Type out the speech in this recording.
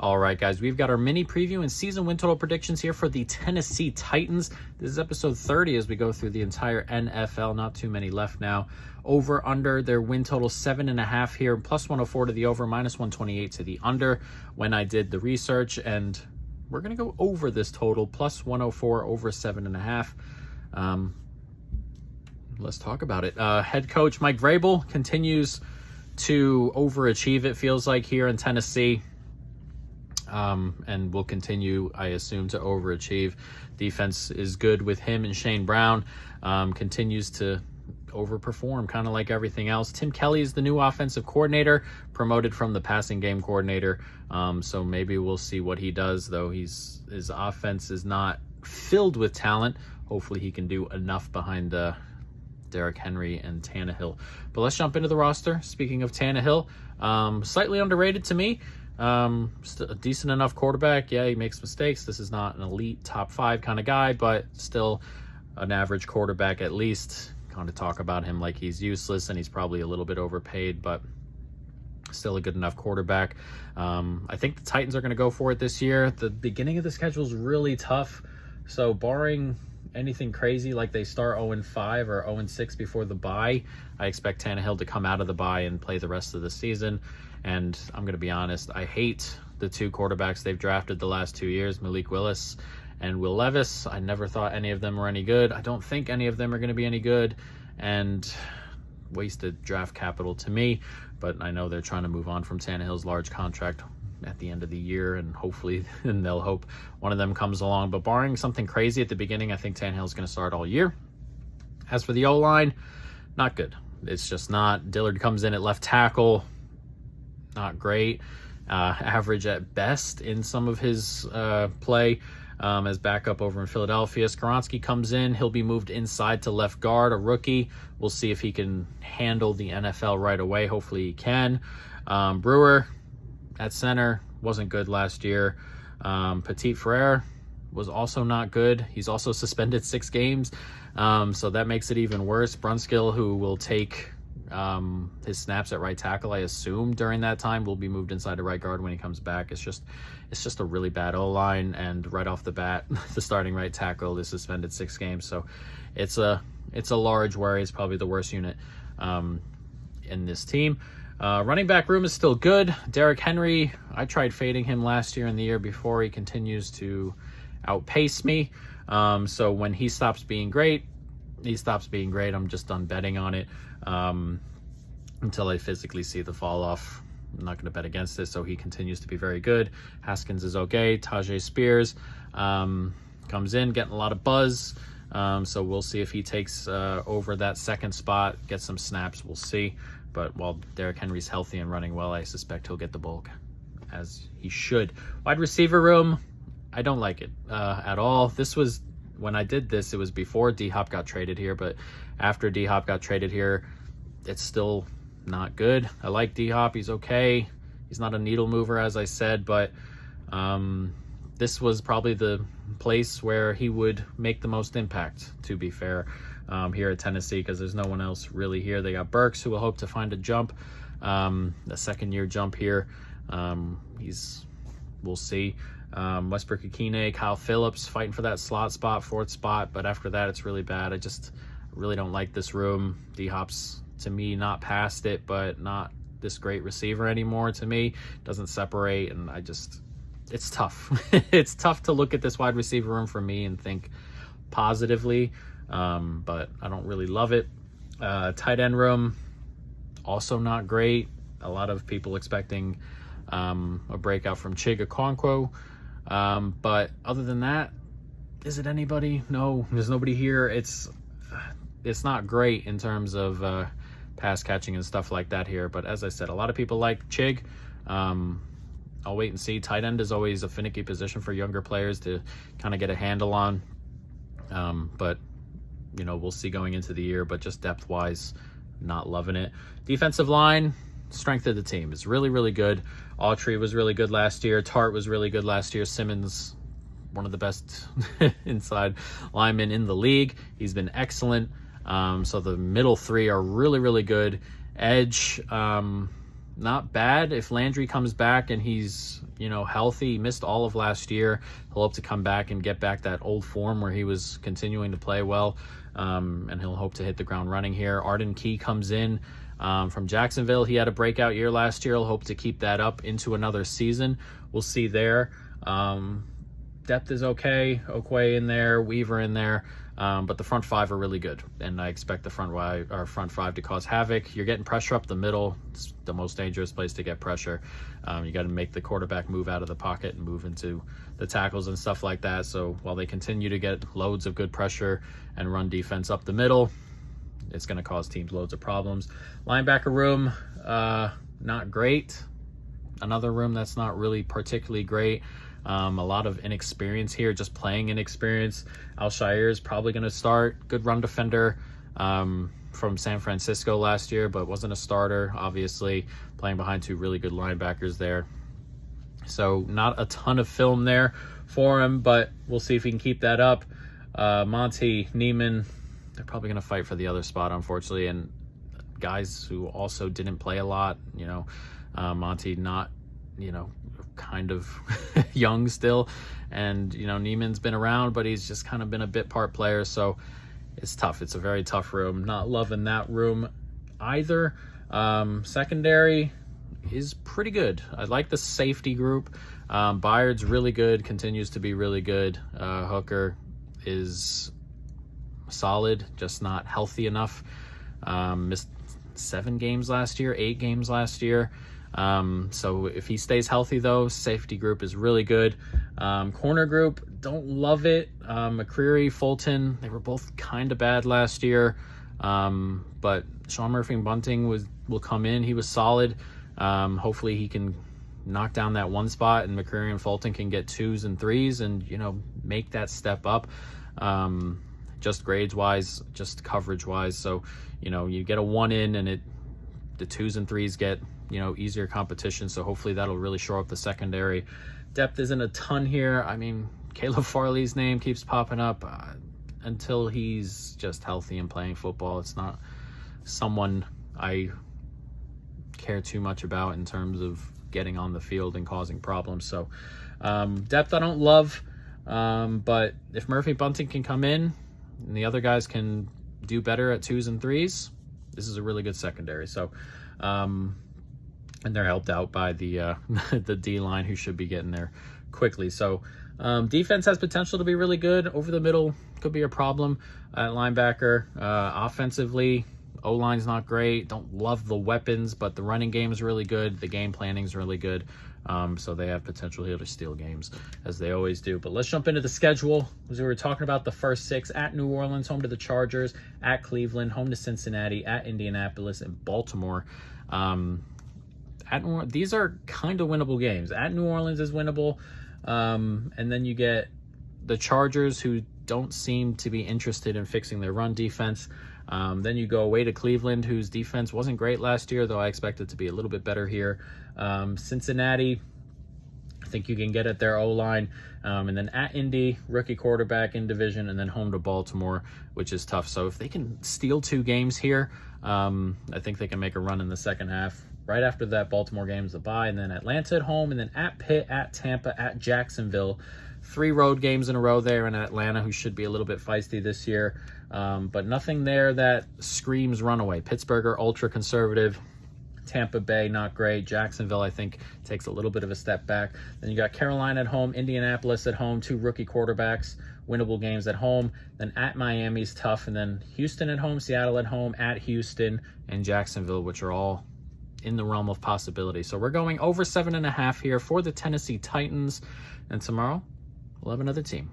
All right, guys, we've got our mini preview and season win total predictions here for the Tennessee Titans. This is episode 30 as we go through the entire NFL. Not too many left now. Over, under, their win total 7.5 here. Plus 104 to the over, minus 128 to the under when I did the research. And we're going to go over this total, plus 104 over 7.5. Let's talk about it. Head coach Mike Vrabel continues to overachieve, it feels like, here in Tennessee. And will continue, I assume, to overachieve. Defense is good with him and Shane Brown. Continues to overperform, kind of like everything else. Tim Kelly is the new offensive coordinator, promoted from the passing game coordinator. So maybe we'll see what he does, though his offense is not filled with talent. Hopefully he can do enough behind Derrick Henry and Tannehill. But let's jump into the roster. Speaking of Tannehill, slightly underrated to me. A decent enough quarterback. Yeah, he makes mistakes. This is not an elite top 5 kind of guy, but still an average quarterback at least. Kind of talk about him like he's useless and he's probably a little bit overpaid, but still a good enough quarterback. I think the Titans are going to go for it this year. The beginning of the schedule is really tough, so barring anything crazy like they start 0-5 or 0-6 before the bye, I expect Tannehill to come out of the bye and play the rest of the season. And I'm going to be honest, I hate the 2 quarterbacks they've drafted the last 2 years, Malik Willis and Will Levis. I never thought any of them were any good. I don't think any of them are going to be any good, and wasted draft capital to me. But I know they're trying to move on from Tannehill's large contract at the end of the year, and hopefully and they'll hope one of them comes along. But barring something crazy at the beginning, I think Tannehill's going to start all year. As for the O-line, not good. It's just not. Dillard comes in at left tackle. Not great. Average at best in some of his play as backup over in Philadelphia. Skoronski comes in. He'll be moved inside to left guard, a rookie. We'll see if he can handle the NFL right away. Hopefully he can. Brewer at center wasn't good last year. Petit Frere was also not good. He's also suspended 6 games, so that makes it even worse. Brunskill, who will take his snaps at right tackle, I assume during that time, will be moved inside to right guard when he comes back. It's just a really bad O-line, and right off the bat, the starting right tackle is suspended 6 games. So it's a large worry. It's probably the worst unit in this team. Running back room is still good. Derrick Henry, I tried fading him last year and the year before. He continues to outpace me. So when he stops being great, he stops being great. I'm just done betting on it until I physically see the fall off. I'm not going to bet against it, so he continues to be very good. Haskins is okay. Tajay Spears comes in, getting a lot of buzz. So we'll see if he takes over that second spot, get some snaps. We'll see. But while Derrick Henry's healthy and running well, I suspect he'll get the bulk, as he should. Wide receiver room, I don't like it at all. This was, when I did this, it was before D-Hop got traded here, but after D-Hop got traded here, it's still not good. I like D-Hop. He's okay. He's not a needle mover, as I said, but this was probably the place where he would make the most impact, to be fair, here at Tennessee, because there's no one else really here. They got Burks, who will hope to find a jump, a second-year jump here. We'll see. Westbrook-Akine, Kyle Phillips fighting for that slot spot, 4th spot, but after that, it's really bad. I just really don't like this room. D-Hop's, to me, not past it, but not this great receiver anymore to me. Doesn't separate, and it's tough. It's tough to look at this wide receiver room for me and think positively, but I don't really love it. Tight end room, also not great. A lot of people expecting a breakout from Chig Okonkwo, but other than that, is it anybody? No, there's nobody here. It's not great in terms of pass catching and stuff like that here, but as I said, a lot of people like Chig. I'll wait and see. Tight end is always a finicky position for younger players to kind of get a handle on, but we'll see going into the year. But just depth wise, not loving it. Defensive line, strength of the team is really, really good. Autry was really good last year. Tart was really good last year. Simmons, one of the best inside linemen in the league. He's been excellent. So the middle 3 are really, really good. Edge, not bad. If Landry comes back and he's, healthy, he missed all of last year, he'll hope to come back and get back that old form where he was continuing to play well, and he'll hope to hit the ground running here. Arden Key comes in from Jacksonville. He had a breakout year last year. He'll hope to keep that up into another season. We'll see there. Depth is okay. Okoye in there, Weaver in there. But the front five are really good, and I expect the front five to cause havoc. You're getting pressure up the middle. It's the most dangerous place to get pressure. You got to make the quarterback move out of the pocket and move into the tackles and stuff like that. So while they continue to get loads of good pressure and run defense up the middle, it's going to cause teams loads of problems. Linebacker room, not great. Another room that's not really particularly great. A lot of inexperience here, just playing inexperience. Al-Shaair is probably going to start. Good run defender from San Francisco last year, but wasn't a starter, obviously, playing behind two really good linebackers there. So not a ton of film there for him, but we'll see if he can keep that up. Monty, Neiman, they're probably going to fight for the other spot, unfortunately, and guys who also didn't play a lot, Monty not, kind of young still, and Neiman's been around, but he's just kind of been a bit part player, so it's tough. It's a very tough room. Not loving that room either. Secondary is pretty good. I like the safety group. Byard's really good, continues to be really good. Hooker is solid, just not healthy enough. Missed 7 games last year, 8 games last year. So if he stays healthy, though, safety group is really good. Corner group, don't love it. McCreary, Fulton, they were both kind of bad last year. But Sean Murphy-Bunting will come in. He was solid. Hopefully he can knock down that one spot, and McCreary and Fulton can get 2s and 3s and, make that step up. Just grades wise, just coverage wise. So, you get a 1 in, and the 2s and 3s get, easier competition. So hopefully that'll really shore up the secondary. Depth isn't a ton here. I mean, Caleb Farley's name keeps popping up. Until he's just healthy and playing football, it's not someone I care too much about in terms of getting on the field and causing problems. So depth I don't love, but if Murphy-Bunting can come in and the other guys can do better at 2s and 3s, this is a really good secondary. So and they're helped out by the the D-line, who should be getting there quickly. So defense has potential to be really good. Over the middle could be a problem at linebacker. Offensively, O-line's not great. Don't love the weapons, but the running game is really good. The game planning is really good. So they have potential here to steal games, as they always do. But let's jump into the schedule. As we were talking about the first 6, at New Orleans, home to the Chargers, at Cleveland, home to Cincinnati, at Indianapolis, and Baltimore. These are kind of winnable games. At New Orleans is winnable. And then you get the Chargers, who don't seem to be interested in fixing their run defense. Then you go away to Cleveland, whose defense wasn't great last year, though I expect it to be a little bit better here. Cincinnati, I think you can get at their O-line. And then at Indy, rookie quarterback in division, and then home to Baltimore, which is tough. So if they can steal 2 games here, I think they can make a run in the second half. Right after that, Baltimore game is a bye, and then Atlanta at home, and then at Pitt, at Tampa, at Jacksonville. 3 road games in a row there, and Atlanta, who should be a little bit feisty this year. But nothing there that screams runaway. Pittsburgh are ultra-conservative. Tampa Bay, not great. Jacksonville, I think, takes a little bit of a step back. Then you got Carolina at home, Indianapolis at home, 2 rookie quarterbacks, winnable games at home. Then at Miami's tough, and then Houston at home, Seattle at home, at Houston, and Jacksonville, which are all in the realm of possibility. So we're going over 7.5 here for the Tennessee Titans, and tomorrow we'll have another team.